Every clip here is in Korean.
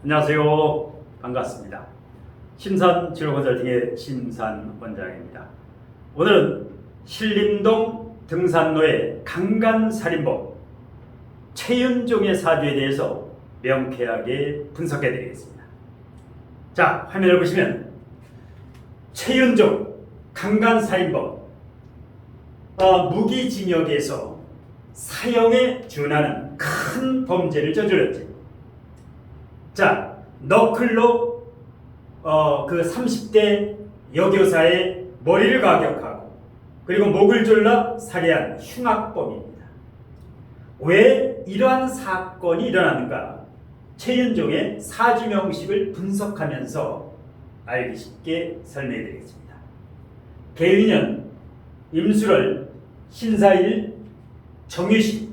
안녕하세요. 반갑습니다. 심산 치료 컨설팅의 심산 원장입니다. 오늘은 신림동 등산로의 강간살인범 최윤종의 사주에 대해서 명쾌하게 분석해 드리겠습니다. 자, 화면을 보시면 최윤종 강간살인범 무기징역에서 사형에 준하는 큰 범죄를 저질렀죠. 자, 너클로 그 30대 여교사의 머리를 가격하고 그리고 목을 졸라 살해한 흉악범입니다. 왜 이러한 사건이 일어나는가? 최윤종의 사주명식을 분석하면서 알기 쉽게 설명해 드리겠습니다. 개유년 임술월 신사일 정유신.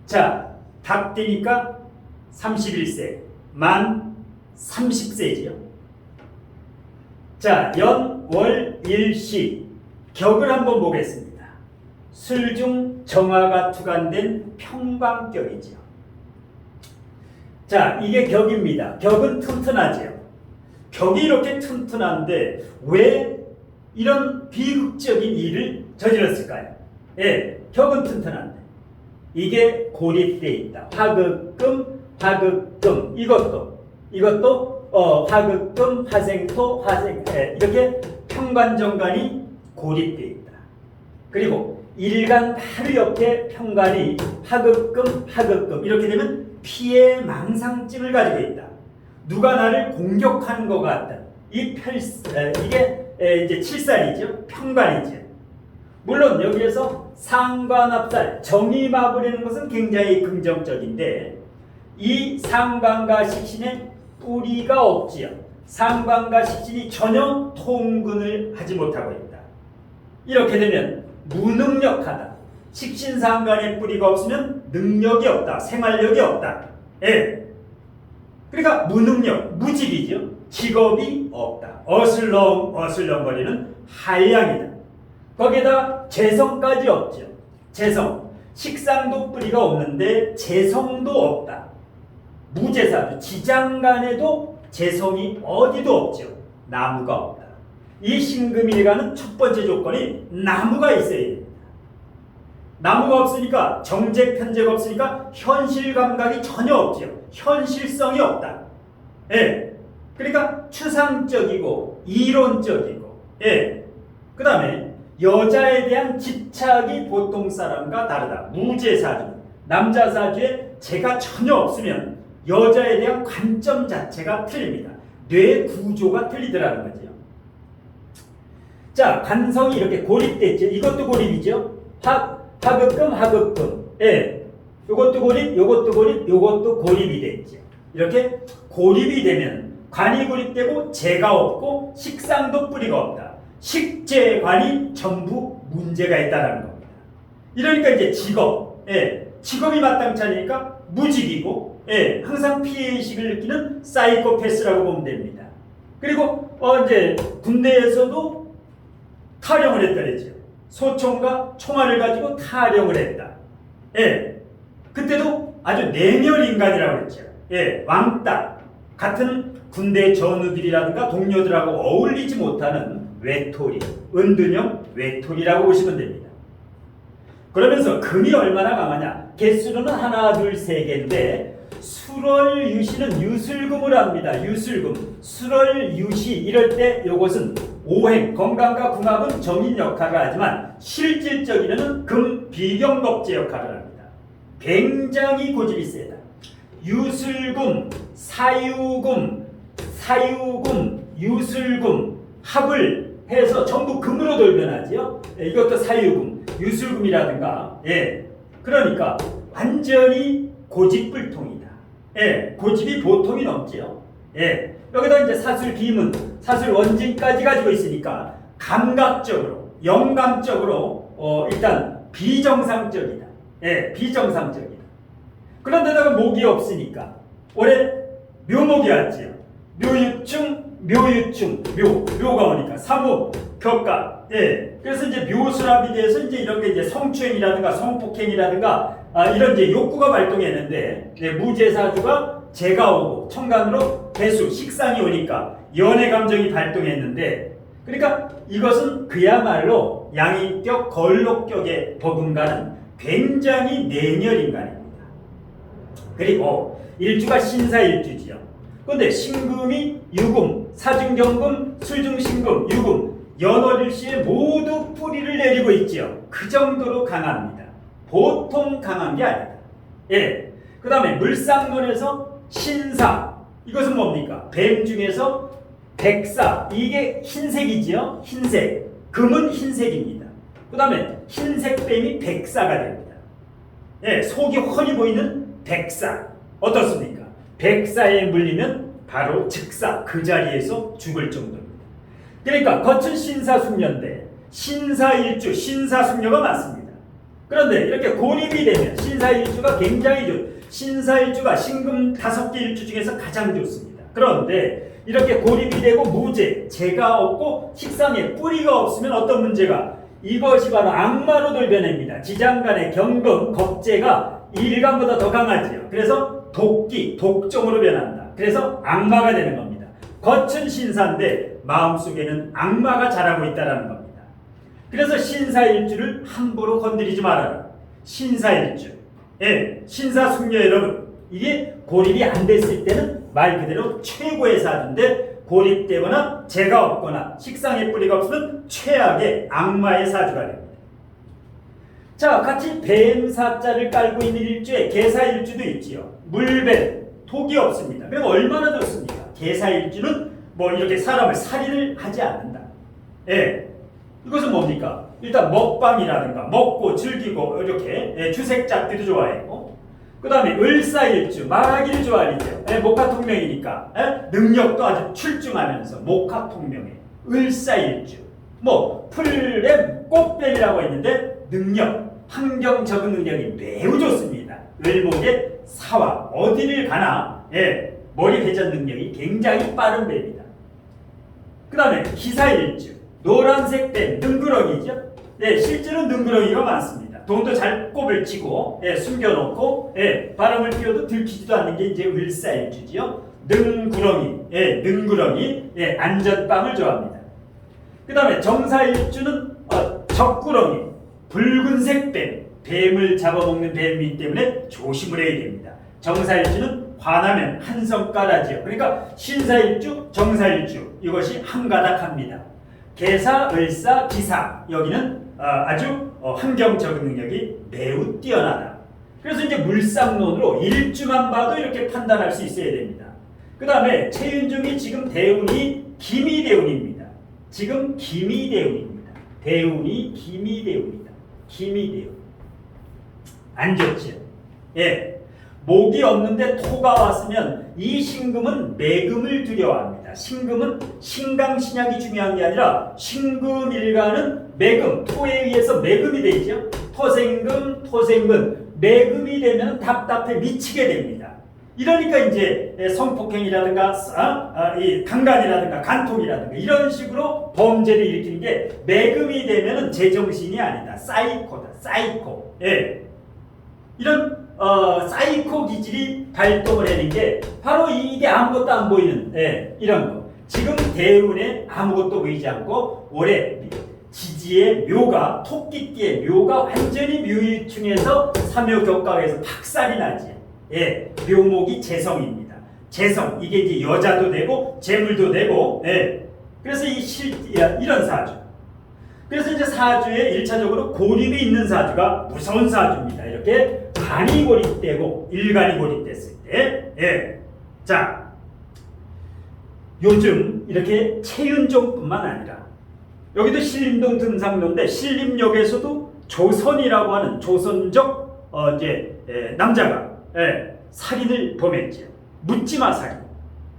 자, 닭띠니까 31세, 만 30세지요. 자, 연, 월, 일, 시 격을 한번 보겠습니다. 술중 정화가 투간된 평광격이지요. 자, 이게 격입니다. 격은 튼튼하지요. 격이 이렇게 튼튼한데 왜 이런 비극적인 일을 저질렀을까요? 예, 격은 튼튼한데 이게 고립되어 있다. 화극금, 화극금, 이것도 화극금, 화생토, 이렇게 평관정관이 고립되어 있다. 그리고 일간 바로 옆에 평관이 화극금 이렇게 되면 피해 망상증을 가지고 있다. 누가 나를 공격하는 것 같다. 이게 이제 칠살이죠. 평관이죠. 물론 여기에서 상관합살, 정이 마부리는 것은 굉장히 긍정적인데 이 상관과 식신에 뿌리가 없지요. 상관과 식신이 전혀 통근을 하지 못하고 있다. 이렇게 되면 무능력하다. 식신상관의 뿌리가 없으면 능력이 없다. 생활력이 없다. 예. 그러니까 무능력, 무직이죠. 직업이 없다. 어슬렁거리는 한량이다. 거기에다 재성까지 없죠. 재성. 식상도 뿌리가 없는데 재성도 없다. 무재사주, 지장간에도 재성이 어디도 없죠. 나무가 없다. 이 신금일간은 첫 번째 조건이 나무가 있어야 됩니다. 나무가 없으니까 정제, 편제가 없으니까 현실 감각이 전혀 없죠. 현실성이 없다. 예. 그러니까 추상적이고 이론적이고, 예. 그 다음에 여자에 대한 집착이 보통 사람과 다르다. 무재사주, 남자 사주에 재가 전혀 없으면 여자에 대한 관점 자체가 틀립니다. 뇌 구조가 틀리더라는 거죠. 자, 관성이 이렇게 고립됐죠. 이것도 고립이죠. 화극금. 예. 요것도 고립, 고립이 됐죠. 이렇게 고립이 되면 관이 고립되고 재가 없고 식상도 뿌리가 없다. 식재관이 전부 문제가 있다는 겁니다. 이러니까 이제 직업, 예. 직업이 마땅치 않으니까 무직이고, 예, 항상 피해의식을 느끼는 사이코패스라고 보면 됩니다. 그리고 이제 군대에서도 탈영을 했다 그랬죠. 소총과 총알을 가지고 탈영을 했다. 예, 그때도 아주 내멸인간이라고 그랬죠. 예, 왕따. 같은 군대 전우들이라든가 동료들하고 어울리지 못하는 외톨이, 은둔형 외톨이라고 보시면 됩니다. 그러면서 금이 얼마나 강하냐? 개수로는 하나, 둘, 세 개인데 술월 유시는 유술금을 합니다. 유술금. 술월 유시 이럴 때 이것은 오행, 건강과 궁합은 정인 역할을 하지만 실질적인 금 비경겁제 역할을 합니다. 굉장히 고집이 세다. 유술금, 사유금, 유술금 합을 해서 전부 금으로 돌변하지요. 이것도 사유금, 유술금이라든가. 예. 그러니까 완전히 고집불통이다. 예, 고집이 보통이 넘지요. 예, 여기다 이제 사술 기문, 사술 원진까지 가지고 있으니까 감각적으로, 영감적으로 일단 비정상적이다. 예, 비정상적이다. 그런데다가 목이 없으니까 올해 묘목이 왔지요. 묘가 오니까 사무, 격가. 예, 그래서 이제 묘수랍이 돼서 이제 이런 게 이제 성추행이라든가 성폭행이라든가 이런 이제 욕구가 발동했는데 무제사주가 재가 오고 천간으로 배수, 식상이 오니까 연애 감정이 발동했는데 그러니까 이것은 그야말로 양인격, 걸록격에 버금가는 굉장히 내열인간입니다. 그리고 일주가 신사일주지요. 그런데 신금이 유금, 사중경금, 술중신금, 유금, 연월일시에 모두 뿌리를 내리고 있지요. 그 정도로 강합니다. 보통 강한 게 아니다. 예. 그 다음에 물상론에서 신사, 이것은 뭡니까? 뱀 중에서 백사, 이게 흰색이지요. 흰색. 금은 흰색입니다. 그 다음에 흰색 뱀이 백사가 됩니다. 예, 속이 훤히 보이는 백사. 어떻습니까? 백사에 물리면 바로 즉사, 그 자리에서 죽을 정도입니다. 그러니까 겉은 신사숙녀인데 신사일주, 신사숙녀가 많습니다. 그런데 이렇게 고립이 되면 신사일주가 굉장히 신사일주가 신금 5개 일주 중에서 가장 좋습니다. 그런데 이렇게 고립이 되고 무제, 재가 없고 식상에 뿌리가 없으면 어떤 문제가? 이것이 바로 악마로 돌변합니다. 지장간의 경금, 겁재가 일간보다 더 강하지요. 그래서 독기, 독종으로 변한다. 그래서 악마가 되는 겁니다. 겉은 신사인데 마음속에는 악마가 자라고 있다는 겁니다. 그래서 신사일주를 함부로 건드리지 말아라. 신사일주. 예, 신사숙녀 여러분, 이게 고립이 안 됐을 때는 말 그대로 최고의 사주인데 고립되거나 재가 없거나 식상의 뿌리가 없으면 최악의 악마의 사주가 됩니다. 자, 같이 뱀사자를 깔고 있는 일주에 개사일주도 있지요. 물뱀, 독이 없습니다. 그럼 얼마나 좋습니까? 개사일주는 뭐 이렇게 사람을 살인을 하지 않는다. 예, 이것은 뭡니까? 일단 먹방이라든가 먹고 즐기고 이렇게 주색잡기도 좋아했고, 그 다음에 을사일주, 말하기를 좋아하죠. 목화통명이니까 능력도 아주 출중하면서 목화통명에 을사일주, 뭐 풀뱀, 꽃뱀이라고 했는데 능력, 환경 적응 능력이 매우 좋습니다. 을목의 사화, 어디를 가나 머리 회전 능력이 굉장히 빠른 뱀이다. 그 다음에 기사일주, 노란색 뱀, 능구렁이죠. 실제로 능구렁이가 많습니다. 돈도 잘 꼽을 치고 숨겨놓고 바람을 피워도 들키지도 않는 게 이제 을사일주지요. 능구렁이, 능구렁이, 안전빵을 좋아합니다. 그 다음에 정사일주는 적구렁이, 붉은색 뱀, 뱀을 잡아먹는 뱀이기 때문에 조심을 해야 됩니다. 정사일주는 화나면 한성가라지요. 그러니까 신사일주, 정사일주, 이것이 한가닥합니다. 개사, 을사, 기사, 여기는 아주 환경 적응 능력이 매우 뛰어나다. 그래서 이제 물상론으로 일주만 봐도 이렇게 판단할 수 있어야 됩니다. 그 다음에 최윤중이 지금 대운이 기미대운입니다. 지금 기미대운입니다. 대운이 기미대운이다. 기미대운. 안 좋죠? 예. 목이 없는데 토가 왔으면 이 신금은 매금을 두려워합니다. 신금은 신강신약이 중요한 게 아니라 신금일간은 매금, 토에 의해서 매금이 되죠. 토생금, 토생금, 매금이 되면 답답해 미치게 됩니다. 이러니까 이제 성폭행이라든가 이 강간이라든가 간통이라든가 이런 식으로 범죄를 일으키는 게 매금이 되면은 제정신이 아니다. 사이코다. 사이코. 예. 이런 사이코 기질이 발동을 하는 게 바로 이게 아무것도 안 보이는 이런 거. 지금 대운에 아무것도 보이지 않고 올해 지지의 묘가, 토끼띠의 묘가 완전히 묘유충에서 삼묘격각에서 박살이 나지. 묘목이 재성입니다. 재성, 이게 이제 여자도 되고 재물도 되고, 그래서 이런 사주. 그래서 이제 사주에 1차적으로 고립이 있는 사주가 무서운 사주입니다. 이렇게 간이 고립되고 일간이 고립됐을 때, 자, 요즘 이렇게 최윤종뿐만 아니라 여기도 신림동 등산로인데 신림역에서도 조선이라고 하는 조선적 남자가 살인을 범했죠. 묻지마 살인.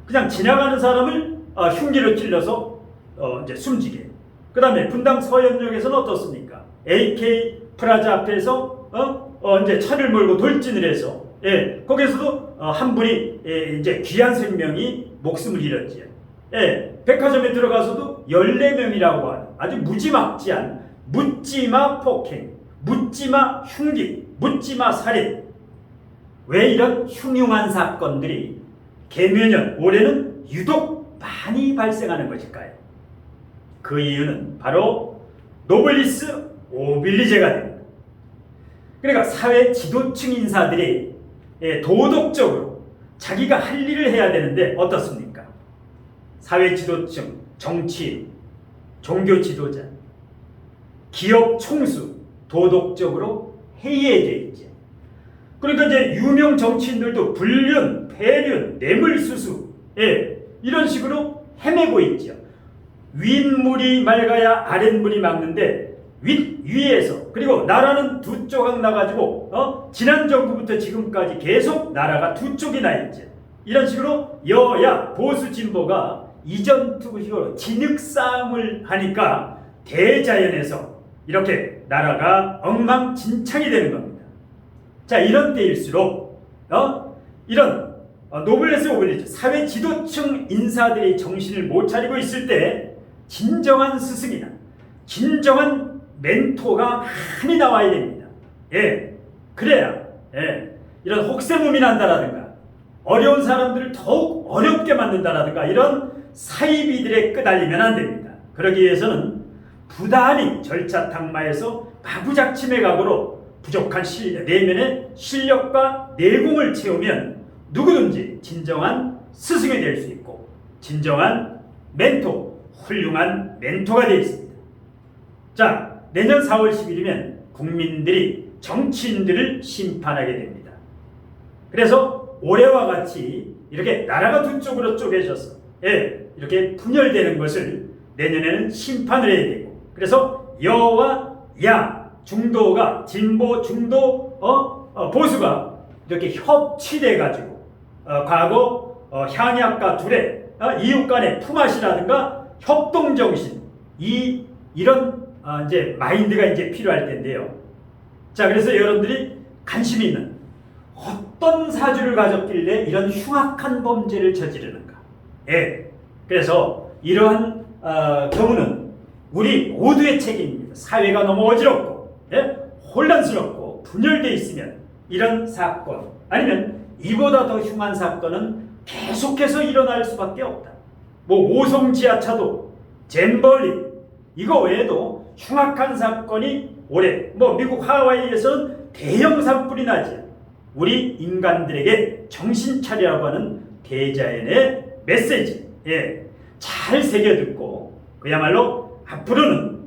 그냥 지나가는 사람을 흉기로 찔러서 이제 숨지게. 그 다음에 분당 서현역에서는 어떻습니까? AK 프라자 앞에서 이제 차를 몰고 돌진을 해서 거기에서도 한 분이 이제 귀한 생명이 목숨을 잃었지요. 백화점에 들어가서도 14명이라고 하는 아주 무지막지한 묻지마 폭행, 묻지마 흉기, 묻지마 살인. 왜 이런 흉흉한 사건들이 개묘년 올해는 유독 많이 발생하는 것일까요? 그 이유는 바로 노블리스 오빌리제가 됩니다. 그러니까 사회 지도층 인사들이 도덕적으로 자기가 할 일을 해야 되는데 어떻습니까? 사회 지도층, 정치인, 종교 지도자, 기업 총수 도덕적으로 해이해져 있죠. 그러니까 이제 유명 정치인들도 불륜, 폐륜, 뇌물수수 이런 식으로 헤매고 있죠. 윗물이 맑아야 아랫물이 맑는데 위에서 그리고 나라는 두 조각 나가지고 지난 정부부터 지금까지 계속 나라가 두 쪽이 나 있죠. 이런 식으로 여야 보수 진보가 이전투구식으로 진흙싸움을 하니까 대자연에서 이렇게 나라가 엉망진창이 되는 겁니다. 자, 이런 때일수록 이런 노블레스 오블리주 사회 지도층 인사들이 정신을 못 차리고 있을 때 진정한 스승이나 진정한 멘토가 많이 나와야 됩니다. 그래야 이런 혹세무민 한다라든가 어려운 사람들을 더욱 어렵게 만든다라든가 이런 사이비들에 끄달리면 안 됩니다. 그러기 위해서는 부단히 절차 탕마에서 마구작침의 각오로 부족한 내면의 실력과 내공을 채우면 누구든지 진정한 스승이 될 수 있고 진정한 멘토, 훌륭한 멘토가 되어 있습니다. 자, 내년 4월 10일이면 국민들이 정치인들을 심판하게 됩니다. 그래서 올해와 같이 이렇게 나라가 두 쪽으로 쪼개져서 이렇게 분열되는 것을 내년에는 심판을 해야 되고, 그래서 여와 야, 중도가 진보, 중도, 보수가 이렇게 협치돼 가지고 과거 향약과 둘의 이웃 간의 품앗이라든가 협동정신 이런 이제 마인드가 이제 필요할 텐데요. 자, 그래서 여러분들이 관심이 있는 어떤 사주를 가졌길래 이런 흉악한 범죄를 저지르는가? 그래서 이러한 경우는 우리 모두의 책임입니다. 사회가 너무 어지럽고 혼란스럽고 분열되어 있으면 이런 사건 아니면 이보다 더 흉한 사건은 계속해서 일어날 수밖에 없다. 뭐 오송 지하차도, 잼버리 이거 외에도 흉악한 사건이 올해 미국 하와이에서는 대형 산불이 나지. 우리 인간들에게 정신 차리라고 하는 대자연의 메시지 잘 새겨듣고 그야말로 앞으로는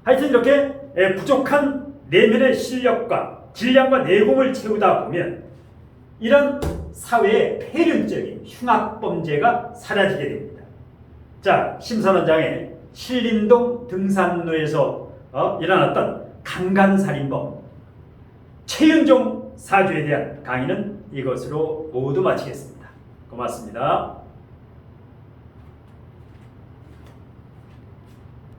하여튼 이렇게 부족한 내면의 실력과 질량과 내공을 채우다 보면 이런 사회의 폐륜적인 흉악범죄가 사라지게 됩니다. 자, 심선원장의 신림동 등산로에서 일어났던 강간살인범 최윤종 사주에 대한 강의는 이것으로 모두 마치겠습니다. 고맙습니다.